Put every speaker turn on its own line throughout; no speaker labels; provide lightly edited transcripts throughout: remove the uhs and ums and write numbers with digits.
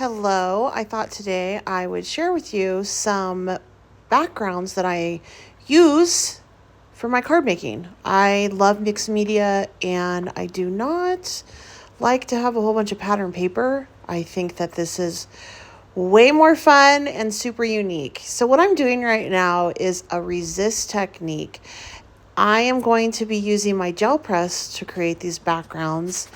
Hello, I thought today I would share with you some backgrounds that I use for my card making. I love mixed media and I do not like to have a whole bunch of pattern paper. I think that this is way more fun and super unique. So what I'm doing right now is a resist technique. I am going to be using my gel press to create these backgrounds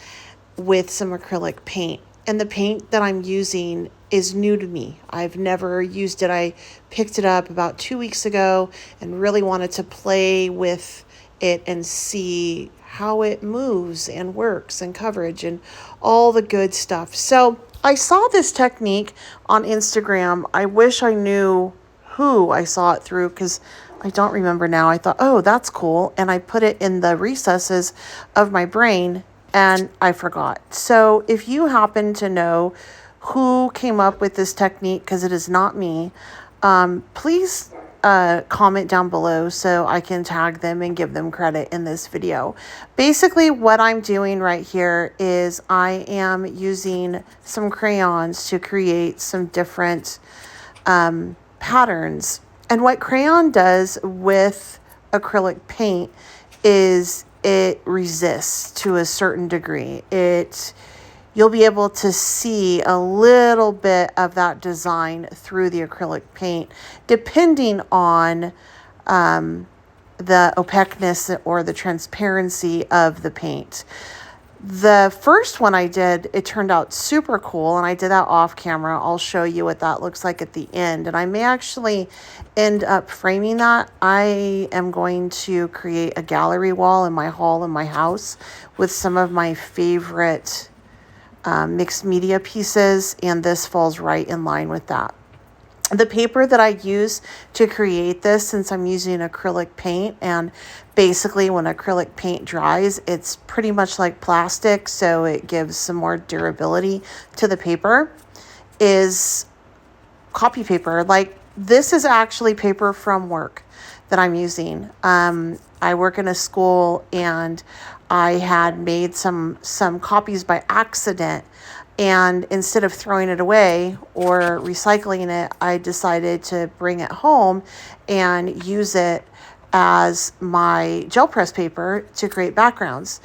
with some acrylic paint. And the paint that I'm using is new to me. I've never used it. I picked it up about 2 weeks ago and really wanted to play with it and see how it moves and works and coverage and all the good stuff. So I saw this technique on Instagram. I wish I knew who I saw it through because I don't remember now. I thought, oh, that's cool. And I put it in the recesses of my brain and I forgot. So if you happen to know who came up with this technique, because it is not me, please comment down below so I can tag them and give them credit in this video. Basically, what I'm doing right here is I am using some crayons to create some different patterns. And what crayon does with acrylic paint is it resists to a certain degree. You'll be able to see a little bit of that design through the acrylic paint, depending on the opaqueness or the transparency of the paint. The first one I did, it turned out super cool, and I did that off camera. I'll show you what that looks like at the end, and I may actually end up framing that. I am going to create a gallery wall in my hall in my house with some of my favorite mixed media pieces, and this falls right in line with that. The paper that I use to create this, since I'm using acrylic paint, and basically when acrylic paint dries, it's pretty much like plastic, so it gives some more durability to the paper, is copy paper. Like, this is actually paper from work that I'm using. I work in a school, and I had made some copies by accident. And instead of throwing it away or recycling it, I decided to bring it home and use it as my gel press paper to create backgrounds.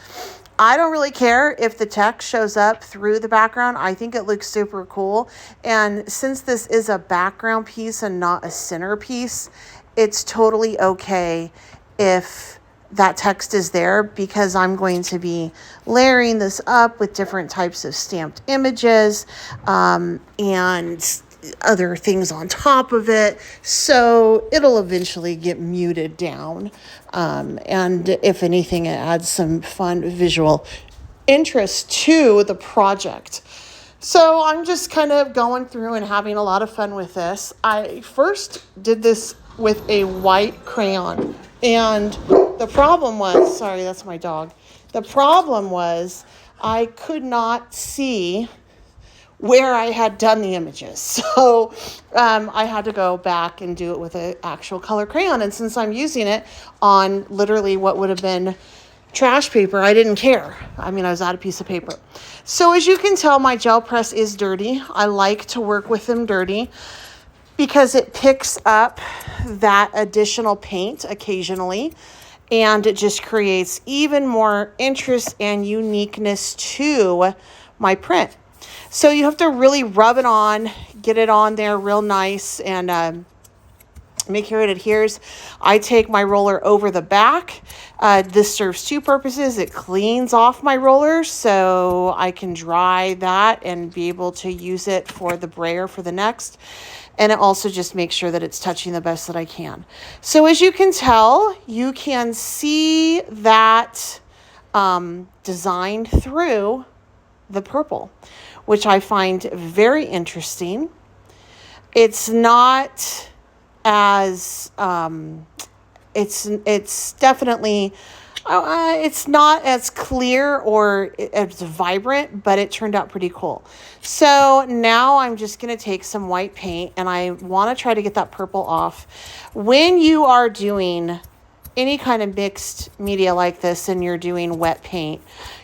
I don't really care if the text shows up through the background. I think it looks super cool. And since this is a background piece and not a center piece, it's totally okay if that text is there, because I'm going to be layering this up with different types of stamped images and other things on top of it. So it'll eventually get muted down. And if anything, it adds some fun visual interest to the project. So I'm just kind of going through and having a lot of fun with this. I first did this with a white crayon, and the problem was, sorry, that's my dog. The problem was I could not see where I had done the images. So I had to go back and do it with an actual color crayon. And since I'm using it on literally what would have been trash paper, I didn't care. I mean, I was out of piece of paper. So as you can tell, my gel press is dirty. I like to work with them dirty because it picks up that additional paint occasionally, and it just creates even more interest and uniqueness to my print. So you have to really rub it on, get it on there real nice, and make sure it adheres. I take my roller over the back. This serves two purposes. It cleans off my roller so I can dry that and be able to use it for the brayer for the next. And it also just makes sure that it's touching the best that I can. So as you can tell, you can see that design through the purple, which I find very interesting. It's not as, it's definitely, it's not as clear or as vibrant, but it turned out pretty cool. So now I'm just going to take some white paint, and I want to try to get that purple off. When you are doing any kind of mixed media like this and you're doing wet paint,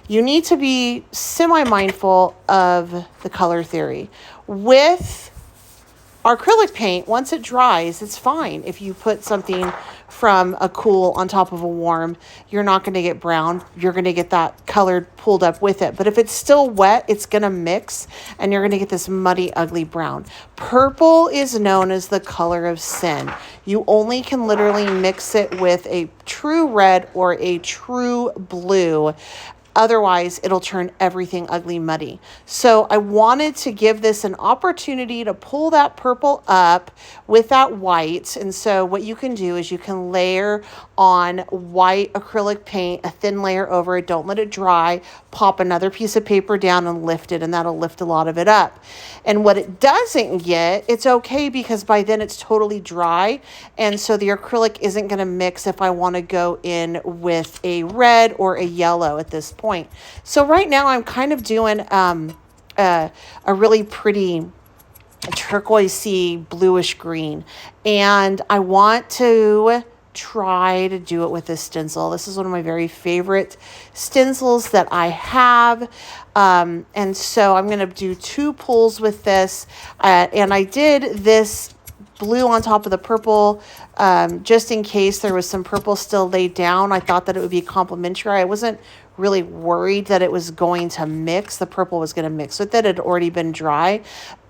you need to be semi-mindful of the color theory. With acrylic paint, once it dries, it's fine. If you put something from a cool on top of a warm, you're not going to get brown. You're going to get that color pulled up with it. But if it's still wet, it's going to mix and you're going to get this muddy, ugly brown. Purple is known as the color of sin. You only can literally mix it with a true red or a true blue. Otherwise, it'll turn everything ugly muddy. So I wanted to give this an opportunity to pull that purple up with that white. And so what you can do is you can layer on white acrylic paint, a thin layer over it. Don't let it dry. Pop another piece of paper down and lift it, and that'll lift a lot of it up. And what it doesn't get, it's okay because by then it's totally dry. And so the acrylic isn't going to mix if I want to go in with a red or a yellow at this point. So right now I'm kind of doing a really pretty turquoisey bluish green, and I want to try to do it with this stencil. This is one of my very favorite stencils that I have. And so I'm going to do 2 pulls with this. And I did this blue on top of the purple, just in case there was some purple still laid down. I thought that it would be complementary. I wasn't really worried that it was going to mix. The purple was going to mix with it. It had already been dry.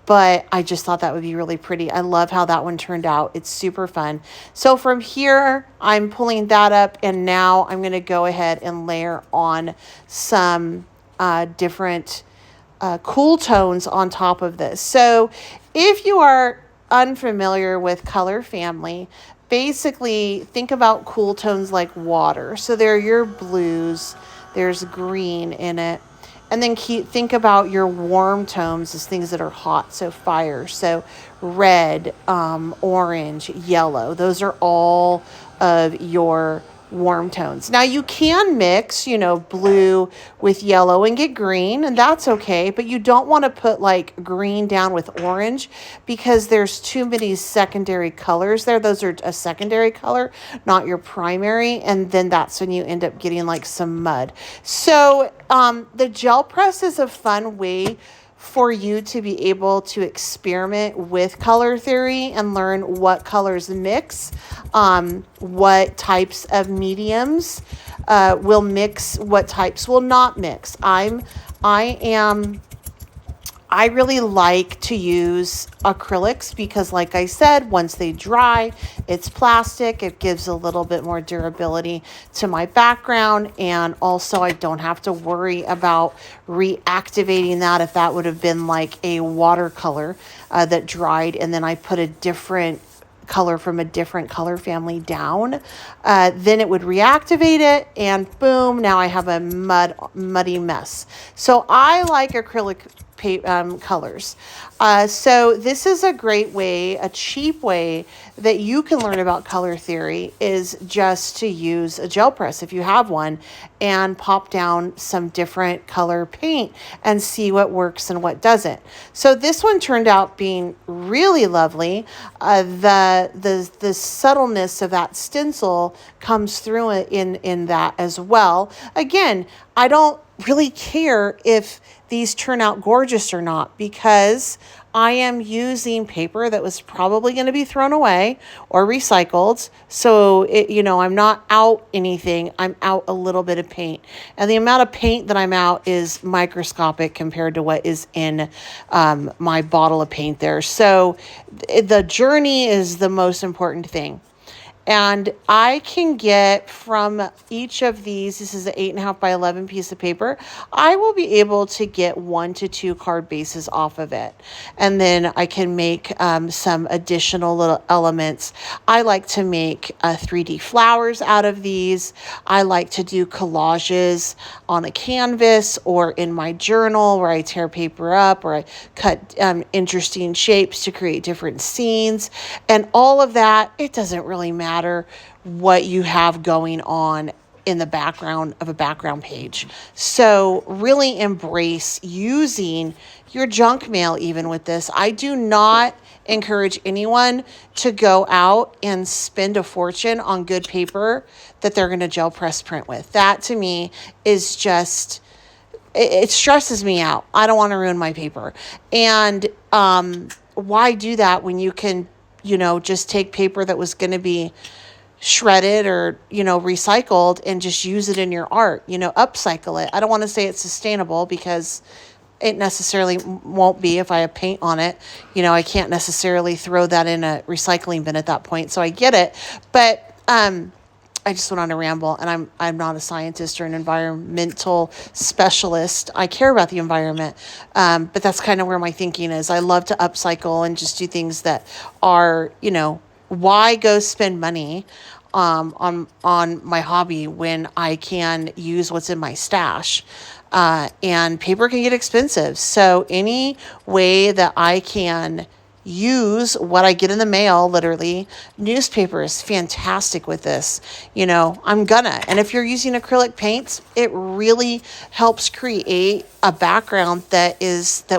But I just thought that would be really pretty. I love how that one turned out. It's super fun. So from here, I'm pulling that up, and now I'm going to go ahead and layer on some different cool tones on top of this. So if you are unfamiliar with color family, basically think about cool tones like water. So there are your blues, there's green in it. And then think about your warm tones as things that are hot, so fire. So red, orange, yellow. Those are all of your warm tones. Now you can mix, blue with yellow and get green, and that's okay, but you don't want to put like green down with orange because there's too many secondary colors there. Those are a secondary color, not your primary, and then that's when you end up getting like some mud. So the gel press is a fun way for you to be able to experiment with color theory and learn what colors mix, what types of mediums will mix, what types will not mix. I really like to use acrylics because, like I said, once they dry, it's plastic. It gives a little bit more durability to my background. And also I don't have to worry about reactivating that if that would have been like a watercolor that dried and then I put a different color from a different color family down, then it would reactivate it and boom, now I have a muddy mess. So I like acrylic colors. So this is a great way, a cheap way that you can learn about color theory is just to use a gel press if you have one and pop down some different color paint and see what works and what doesn't. So this one turned out being really lovely. The subtleness of that stencil comes through in that as well. Again, I don't really care if these turn out gorgeous or not because I am using paper that was probably going to be thrown away or recycled. So, I'm not out anything. I'm out a little bit of paint. And the amount of paint that I'm out is microscopic compared to what is in my bottle of paint there. So the journey is the most important thing. And I can get from each of these, this is an 8.5 by 11 piece of paper, I will be able to get 1 to 2 card bases off of it. And then I can make some additional little elements. I like to make 3D flowers out of these. I like to do collages on a canvas or in my journal where I tear paper up or I cut interesting shapes to create different scenes. And all of that, it doesn't really matter what you have going on in the background of a background page. So really embrace using your junk mail even with this. I do not encourage anyone to go out and spend a fortune on good paper that they're going to gel press print with. That to me is just, it stresses me out. I don't want to ruin my paper. And why do that when you can, just take paper that was going to be shredded or, recycled and just use it in your art, upcycle it. I don't want to say it's sustainable because it necessarily won't be if I have paint on it. I can't necessarily throw that in a recycling bin at that point. So I get it. But I just went on a ramble, and I'm not a scientist or an environmental specialist. I care about the environment, but that's kind of where my thinking is. I love to upcycle and just do things that are, why go spend money on my hobby when I can use what's in my stash? And paper can get expensive. So any way that I can use what I get in the mail, literally, newspaper is fantastic with this. I'm gonna. And if you're using acrylic paints, it really helps create a background that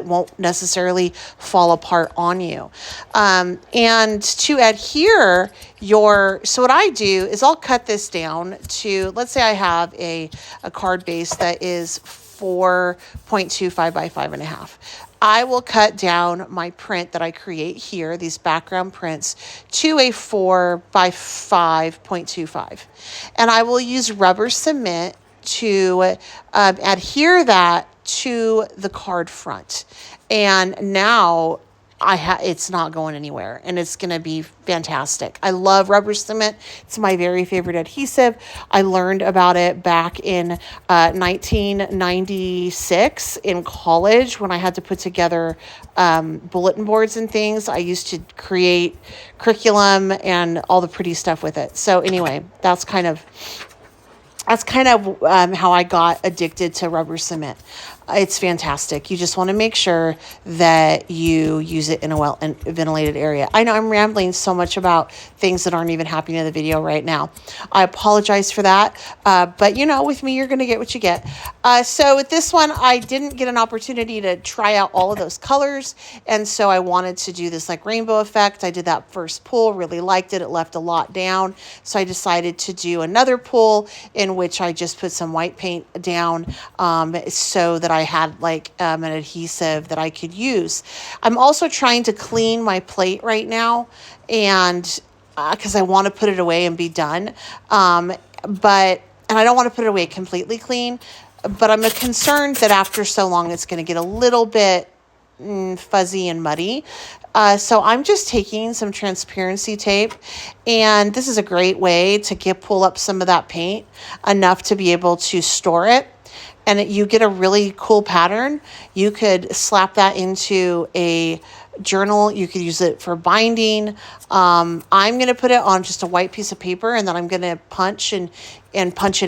won't necessarily fall apart on you. And to adhere so what I do is I'll cut this down to, let's say I have a card base that is 4.25 by 5.5. I will cut down my print that I create here, these background prints, to a 4 by 5.25. And I will use rubber cement to adhere that to the card front. And now it's not going anywhere, and it's going to be fantastic. I love rubber cement. It's my very favorite adhesive. I learned about it back in 1996 in college when I had to put together bulletin boards and things. I used to create curriculum and all the pretty stuff with it. So anyway, that's kind of how I got addicted to rubber cement. It's fantastic. You just want to make sure that you use it in a well ventilated area. I know I'm rambling so much about things that aren't even happening in the video right now. I apologize for that. But with me, you're going to get what you get. So with this one, I didn't get an opportunity to try out all of those colors. And so I wanted to do this like rainbow effect. I did that first pull, really liked it. It left a lot down. So I decided to do another pull in which I just put some white paint down so that I had like an adhesive that I could use. I'm also trying to clean my plate right now, and because I want to put it away and be done. And I don't want to put it away completely clean, but I'm concerned that after so long it's going to get a little bit fuzzy and muddy. So I'm just taking some transparency tape, and this is a great way to pull up some of that paint enough to be able to store it. And you get a really cool pattern. You could slap that into a journal. You could use it for binding. I'm going to put it on just a white piece of paper, and then I'm going to punch it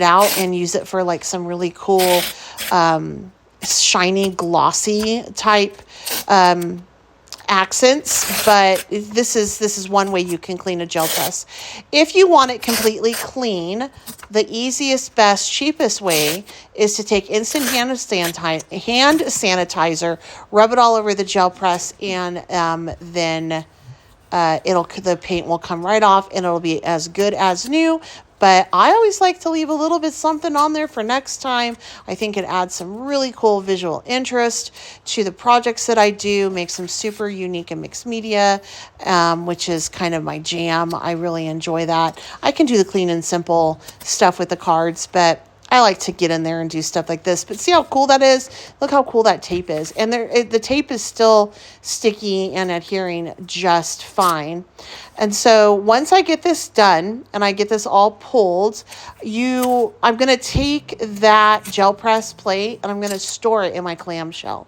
out and use it for like some really cool, shiny, glossy type, accents. But this is one way you can clean a gel press. If you want it completely clean, the easiest, best, cheapest way is to take instant hand sanitizer, rub it all over the gel press, and then the paint will come right off and it'll be as good as new. But I always like to leave a little bit something on there for next time. I think it adds some really cool visual interest to the projects that I do, makes them super unique and mixed media, which is kind of my jam. I really enjoy that. I can do the clean and simple stuff with the cards, but I like to get in there and do stuff like this. But see how cool that is? Look how cool that tape is. And the tape is still sticky and adhering just fine. And so once I get this done and I get this all pulled, I'm going to take that gel press plate and I'm going to store it in my clamshell.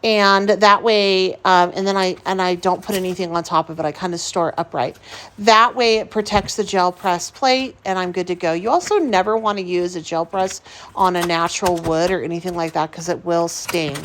And that way, and then I don't put anything on top of it. I kind of store it upright. That way it protects the gel press plate, and I'm good to go. You also never want to use a gel press on a natural wood or anything like that because it will stain.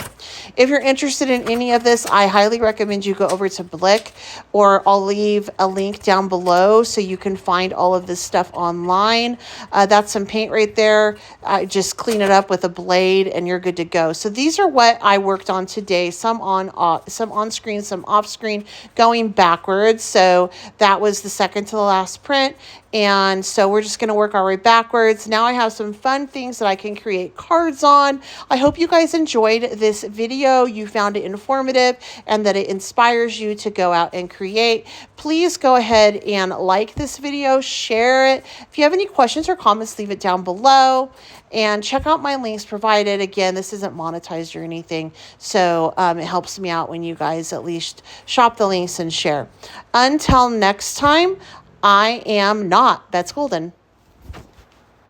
If you're interested in any of this, I highly recommend you go over to Blick, or I'll leave a link down below so you can find all of this stuff online. That's some paint right there. Just clean it up with a blade and you're good to go. So these are what I worked on today. Some on screen, some off screen, going backwards. So that was the second to the last print. And so we're just going to work our way backwards. Now I have some fun things that I can create cards on. I hope you guys enjoyed this video. You found it informative and that it inspires you to go out and create. Please go ahead and like this video, share it. If you have any questions or comments, leave it down below. And check out my links provided. Again, this isn't monetized or anything, so it helps me out when you guys at least shop the links and share. Until next time, I am not Bets Golden.